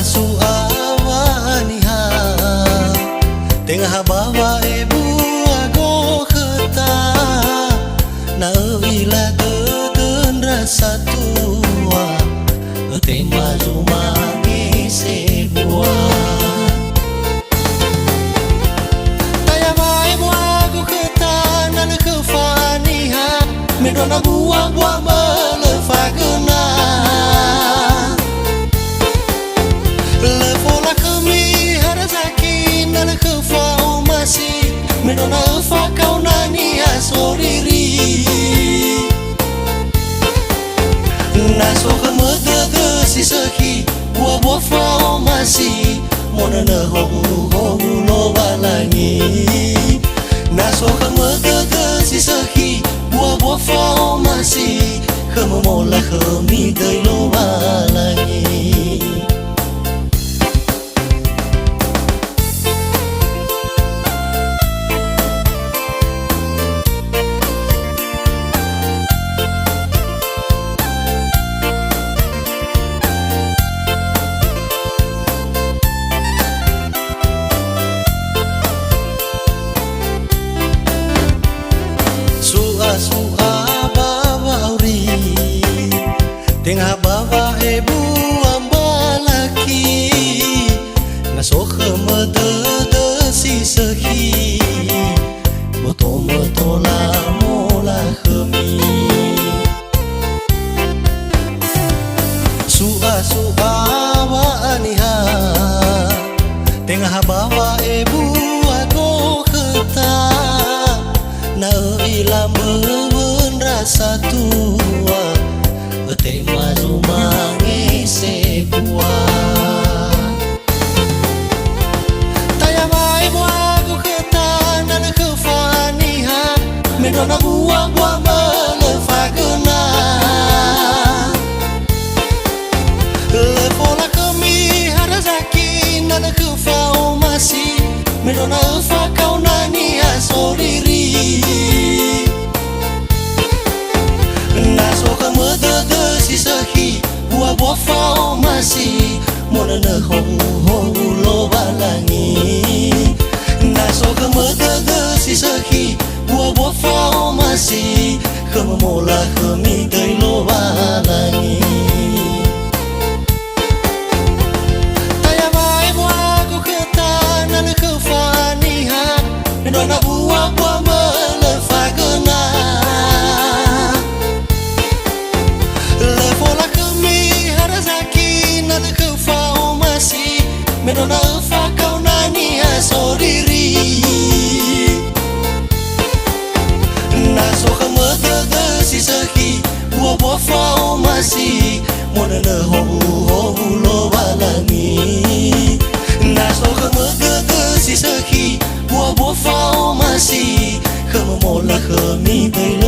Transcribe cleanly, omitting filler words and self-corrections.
suawaniha tengah bawa ibu ago keta na ila deden rasa tua tema zumangi sebuah taya mai buago keta na kefaniha medona buah-buah melefagena lefola kami harazaki na kefau masih medona fakau nani asoriri naso kemede si seki buah-buah fau masih mona na hogu lo balangi naso kemede si seki buah-buah fau masih kememola kemi dai lo balangi Sua bawa uri tengah bawa ibu ambalaki naso kemede si sehi moto la mola kemi sua bawa aniha tengah bawa ibu ago keta na ilam bewen rasa tua tema zumangi sebuah taya mai buago keta na kefaniha medona buah-buah melefagena lefola kemi harazaki na kefau masih medona fakau nani asoriri naso kemede si seki buah-buah fau masih mona na hogu lo balangi naso kemede si seki buah-buah fau masih kememola kemi dai lo balangi taya mai buago keta na kefaniha medona buah-buah melefagena lefola kemi harazaki na kefau masih medona fakau nani asoriri naso kemede si seki buah-buah fau masih mona na hogu lo balangi naso kemede si seki buah-buah fau masih kememola kemi dai